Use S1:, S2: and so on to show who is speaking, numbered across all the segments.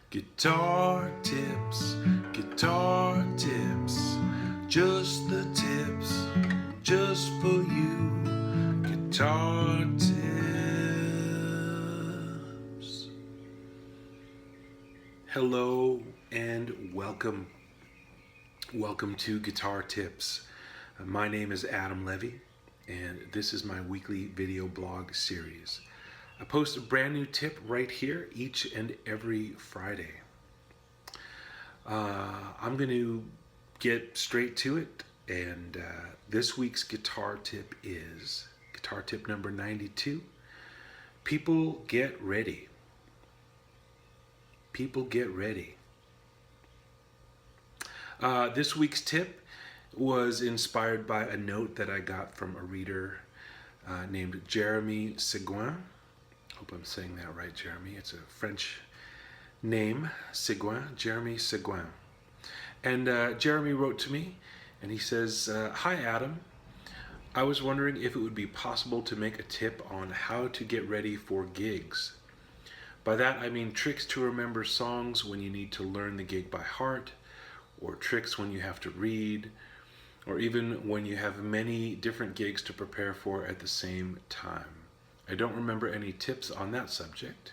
S1: Guitar tips, just the tips, just for you. Guitar tips. Hello and welcome. Welcome to Guitar Tips. My name is Adam Levy, and this is my weekly video blog series. I post a brand new tip right here each and every Friday. I'm going to get straight to it, and this week's guitar tip is guitar tip number 92. People get ready. People get ready. This week's tip was inspired by a note that I got from a reader named Jeremy Seguin. Hope I'm saying that right, Jeremy. It's a French name, Seguin, Jeremy Seguin. And Jeremy wrote to me, and he says, "Hi, Adam. I was wondering if it would be possible to make a tip on how to get ready for gigs. By that, I mean tricks to remember songs when you need to learn the gig by heart, or tricks when you have to read, or even when you have many different gigs to prepare for at the same time. I don't remember any tips on that subject.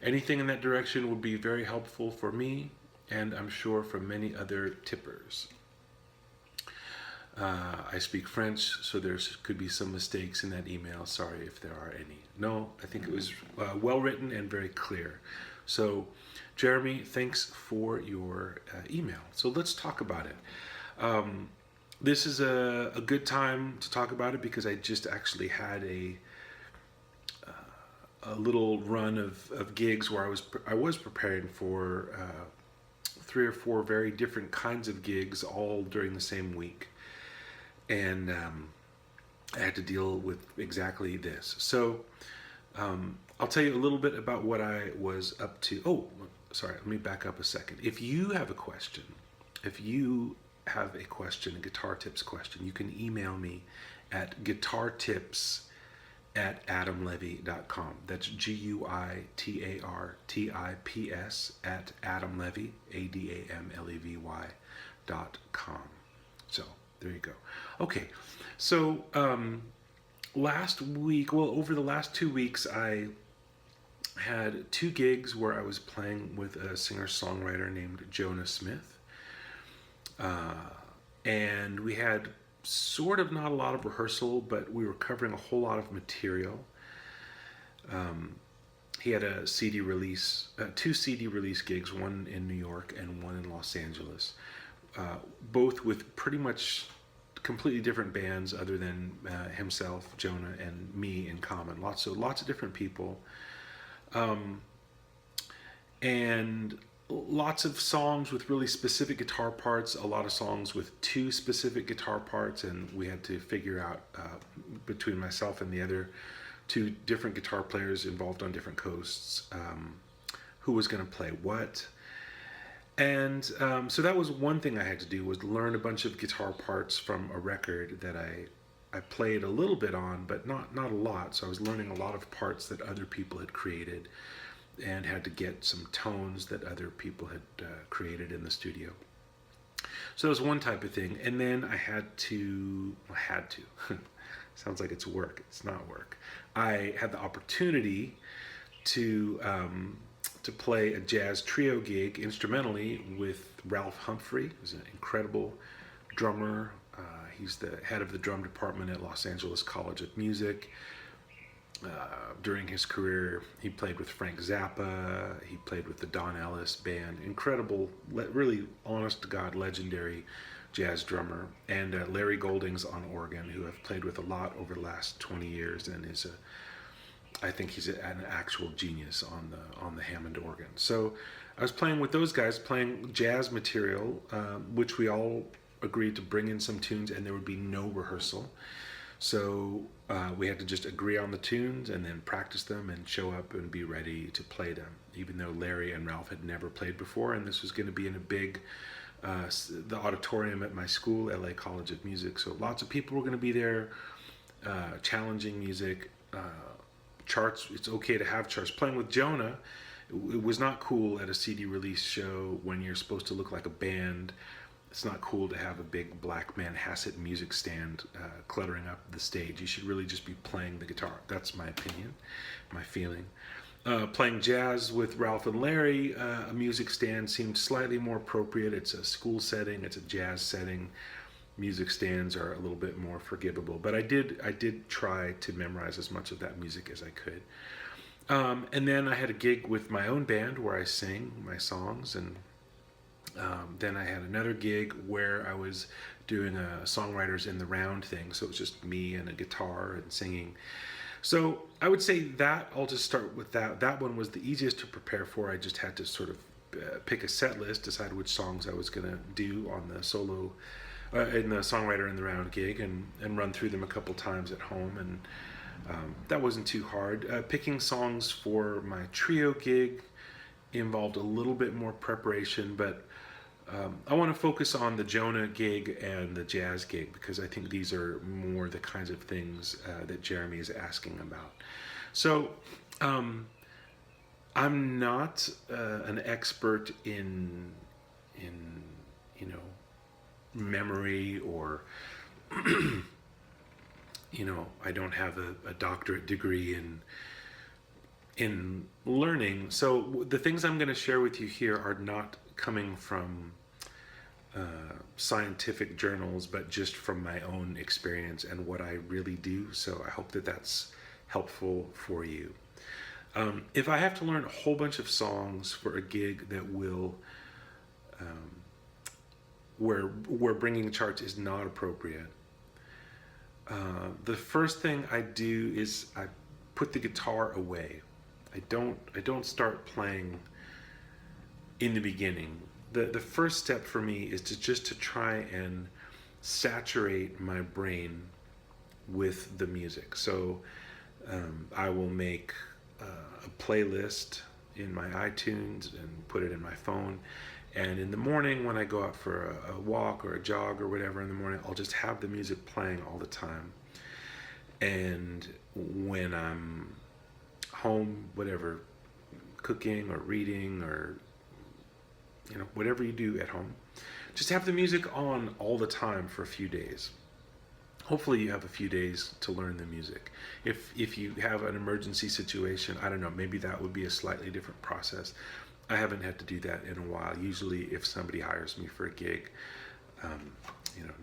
S1: Anything in that direction would be very helpful for me, and I'm sure for many other tippers. I speak French, so there could be some mistakes in that email. Sorry if there are any." No, I think it was well written and very clear. So, Jeremy, thanks for your email. So let's talk about it. This is a good time to talk about it because I just actually had a little run of gigs where I was preparing for 3 or 4 very different kinds of gigs all during the same week, and I had to deal with exactly this. So I'll tell you a little bit about what I was up to. Oh, sorry, let me back up a second. If you have a question, a guitar tips question, you can email me at guitartips@adamlevy.com. That's GUITARTIPS @adamlevy, ADAMLEVY.com. So there you go. Okay, so over the last 2 weeks, I had 2 gigs where I was playing with a singer-songwriter named Jonah Smith. And we had sort of not a lot of rehearsal, but we were covering a whole lot of material. He had a CD release, 2 CD release gigs, one in New York and one in Los Angeles, both with pretty much completely different bands other than himself, Jonah, and me in common. Lots of different people, and lots of songs with really specific guitar parts, a lot of songs with 2 specific guitar parts, and we had to figure out between myself and the other 2 different guitar players involved on different coasts who was going to play what. And so that was one thing I had to do, was learn a bunch of guitar parts from a record that I played a little bit on, but not a lot. So I was learning a lot of parts that other people had created, and had to get some tones that other people had created in the studio. So that was one type of thing. And then I had to sounds like it's work. It's not work. I had the opportunity to play a jazz trio gig instrumentally with Ralph Humphrey, who's an incredible drummer. He's the head of the drum department at Los Angeles College of Music. During his career, he played with Frank Zappa, he played with the Don Ellis Band. Incredible, really honest-to-God, legendary jazz drummer. And Larry Goldings on organ, who I've played with a lot over the last 20 years, and I think he's an actual genius on the Hammond organ. So I was playing with those guys, playing jazz material, which we all agreed to bring in some tunes, and there would be no rehearsal. So we had to just agree on the tunes and then practice them and show up and be ready to play them, even though Larry and Ralph had never played before, and this was going to be in a big, the auditorium at my school, LA College of Music. So lots of people were going to be there, challenging music, charts. It's okay to have charts. Playing with Jonah, It was not cool at a CD release show when you're supposed to look like a band. It's not cool to have a big black Manhasset music stand cluttering up the stage. You should really just be playing the guitar. That's my opinion, my feeling. Playing jazz with Ralph and Larry, a music stand seemed slightly more appropriate. It's a school setting, it's a jazz setting. Music stands are a little bit more forgivable, but I did try to memorize as much of that music as I could. And then I had a gig with my own band where I sing my songs, and then I had another gig where I was doing a songwriters in the round thing, so it was just me and a guitar and singing. So I would say that I'll just start with that. That one was the easiest to prepare for. I just had to sort of pick a set list, decide which songs I was going to do on the solo, in the songwriter in the round gig, and run through them a couple times at home. And that wasn't too hard. Picking songs for my trio gig involved a little bit more preparation, but I want to focus on the Jonah gig and the jazz gig because I think these are more the kinds of things that Jeremy is asking about. So I'm not an expert in memory, or I don't have a doctorate degree in learning. So the things I'm going to share with you here are not coming from scientific journals, but just from my own experience and what I really do. So I hope that that's helpful for you. If I have to learn a whole bunch of songs for a gig that will, where bringing charts is not appropriate, the first thing I do is I put the guitar away. I don't start playing in the beginning. The first step for me is to try and saturate my brain with the music. So I will make a playlist in my iTunes and put it in my phone. And in the morning when I go out for a walk or a jog or whatever in the morning, I'll just have the music playing all the time. And when I'm home, whatever, cooking or reading or whatever you do at home, just have the music on all the time for a few days. Hopefully you have a few days to learn the music. If you have an emergency situation, I don't know, maybe that would be a slightly different process. I haven't had to do that in a while. Usually if somebody hires me for a gig,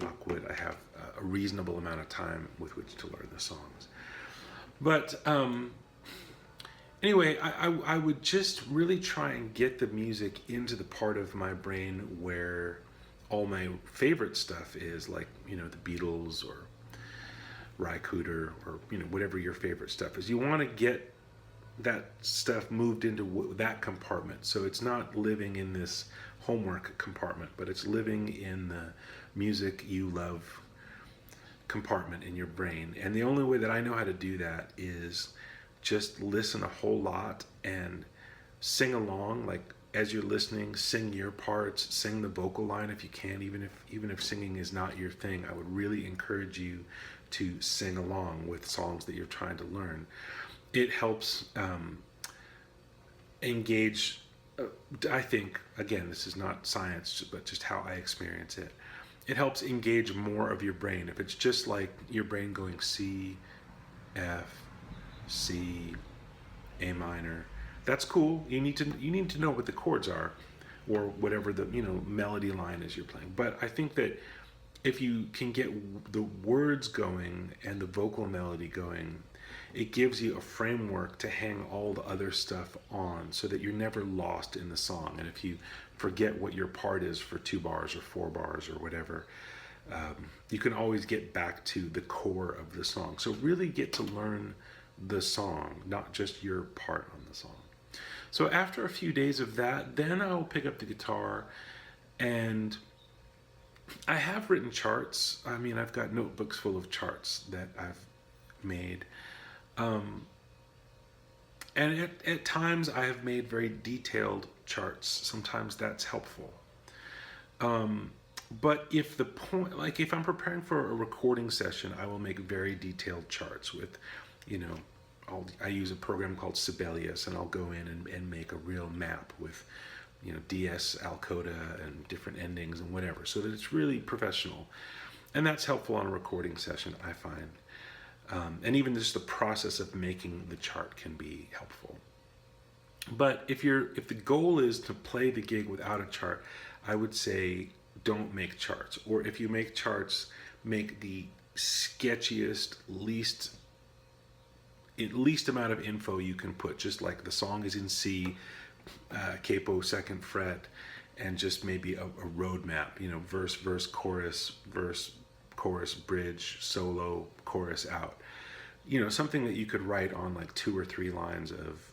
S1: knock wood, I have a reasonable amount of time with which to learn the songs. But anyway, I would just really try and get the music into the part of my brain where all my favorite stuff is, like, the Beatles or Ry Cooder or, whatever your favorite stuff is. You want to get that stuff moved into that compartment. So it's not living in this homework compartment, but it's living in the music you love compartment in your brain. And the only way that I know how to do that is just listen a whole lot and sing along. Like, as you're listening, sing your parts, sing the vocal line if you can. Even if singing is not your thing, I would really encourage you to sing along with songs that you're trying to learn. It helps engage, I think, again, this is not science, but just how I experience it. It helps engage more of your brain. If it's just like your brain going C, F, C, A minor, that's cool. You need to know what the chords are, or whatever the melody line is you're playing. But I think that if you can get the words going and the vocal melody going, it gives you a framework to hang all the other stuff on, so that you're never lost in the song. And if you forget what your part is for 2 bars or 4 bars or whatever, you can always get back to the core of the song. So really get to learn the song, not just your part on the song. So after a few days of that, then I'll pick up the guitar, and I have written charts. I mean, I've got notebooks full of charts that I've made. And at times I have made very detailed charts. Sometimes that's helpful. But if if I'm preparing for a recording session, I will make very detailed charts with, I use a program called Sibelius, and I'll go in and make a real map with, DS Alcoda and different endings and whatever, so that it's really professional. And that's helpful on a recording session, I find. And even just the process of making the chart can be helpful. But if the goal is to play the gig without a chart, I would say don't make charts. Or if you make charts, make the sketchiest, least amount of info you can put. Just like the song is in C, capo second fret, and just maybe a road map. Verse, chorus, bridge, solo, chorus, out. Something that you could write on like 2 or 3 lines of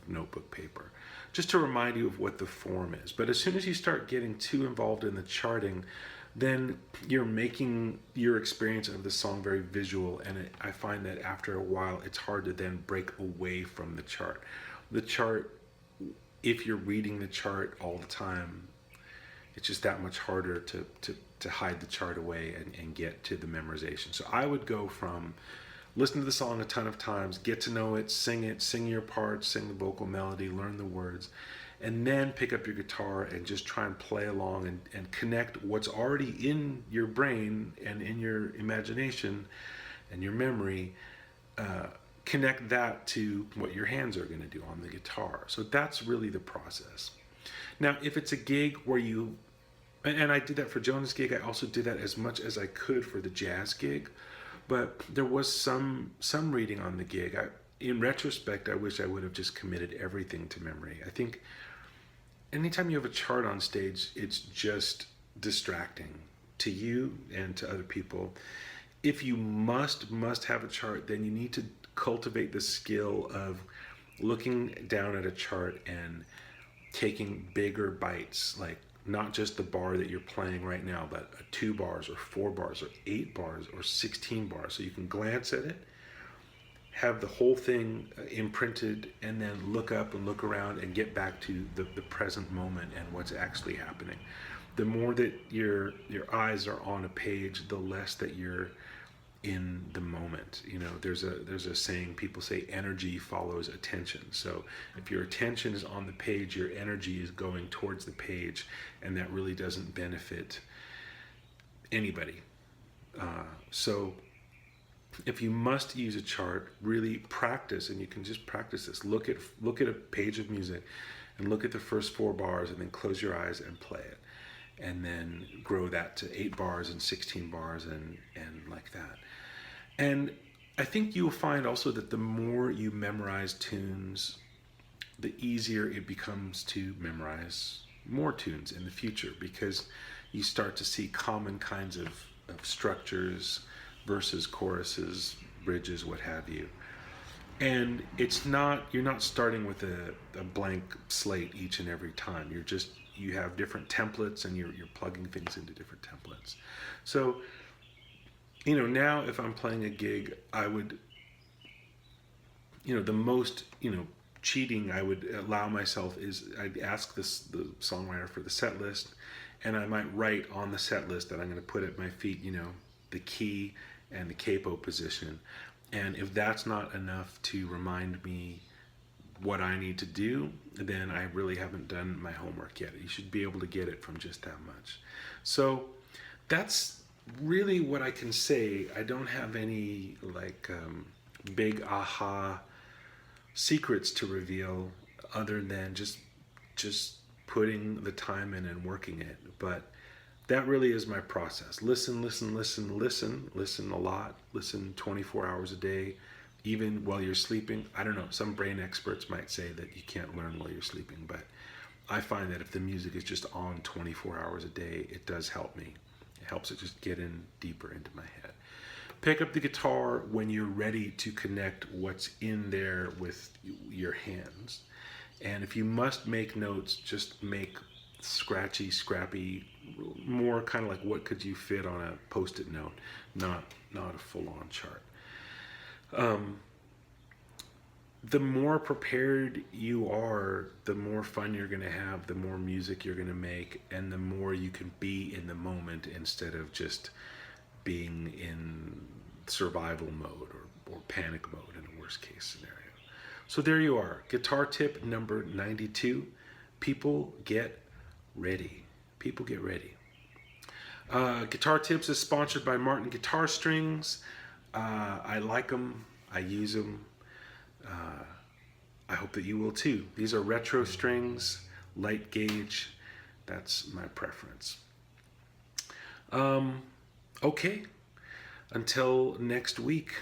S1: notebook paper, just to remind you of what the form is. But as soon as you start getting too involved in the charting, then you're making your experience of the song very visual, and I find that after a while it's hard to then break away from the chart. The chart, if you're reading the chart all the time, it's just that much harder to hide the chart away and get to the memorization. So I would go from listen to the song a ton of times, get to know it, sing your parts, sing the vocal melody, learn the words, and then pick up your guitar and just try and play along and connect what's already in your brain and in your imagination and your memory, connect that to what your hands are going to do on the guitar. So that's really the process. Now, if it's a gig where and I did that for Jonah's gig, I also did that as much as I could for the jazz gig, but there was some reading on the gig. In retrospect, I wish I would have just committed everything to memory. I think anytime you have a chart on stage, it's just distracting to you and to other people. If you must have a chart, then you need to cultivate the skill of looking down at a chart and taking bigger bites, like not just the bar that you're playing right now, but 2 bars or 4 bars or 8 bars or 16 bars. So you can glance at it, have the whole thing imprinted, and then look up and look around and get back to the present moment and what's actually happening. The more that your eyes are on a page, the less that you're in the moment. There's a saying, people say energy follows attention. So if your attention is on the page, your energy is going towards the page, and that really doesn't benefit anybody. So if you must use a chart, really practice, and you can just practice this. Look at a page of music and look at the first 4 bars, and then close your eyes and play it, and then grow that to 8 bars and 16 bars and like that. And I think you'll find also that the more you memorize tunes, the easier it becomes to memorize more tunes in the future, because you start to see common kinds of structures, verses, choruses, bridges, what have you. And you're not starting with a blank slate each and every time. You have different templates, and you're plugging things into different templates. So, now if I'm playing a gig, I would, the most, cheating I would allow myself is I'd ask the songwriter for the set list, and I might write on the set list that I'm going to put at my feet, the key and the capo position. And if that's not enough to remind me what I need to do, then I really haven't done my homework yet. You should be able to get it from just that much. So that's really what I can say. I don't have any big aha secrets to reveal, other than just putting the time in and working it. But that really is my process. Listen a lot. Listen 24 hours a day, even while you're sleeping. I don't know, some brain experts might say that you can't learn while you're sleeping, but I find that if the music is just on 24 hours a day, it does help me. It helps it just get in deeper into my head. Pick up the guitar when you're ready to connect what's in there with your hands. And if you must make notes, just make scrappy, more kind of like what could you fit on a post-it note, not a full-on chart. The more prepared you are, the more fun you're going to have, the more music you're going to make, and the more you can be in the moment instead of just being in survival mode or panic mode in a worst case scenario. So there you are. Guitar tip number 92. People get ready. People get ready. Guitar Tips is sponsored by Martin Guitar Strings. I like them. I use them. I hope that you will too. These are retro strings, light gauge. That's my preference. Okay. Until next week,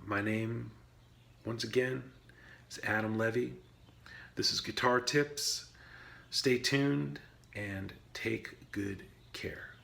S1: my name, once again, is Adam Levy. This is Guitar Tips. Stay tuned and take good care.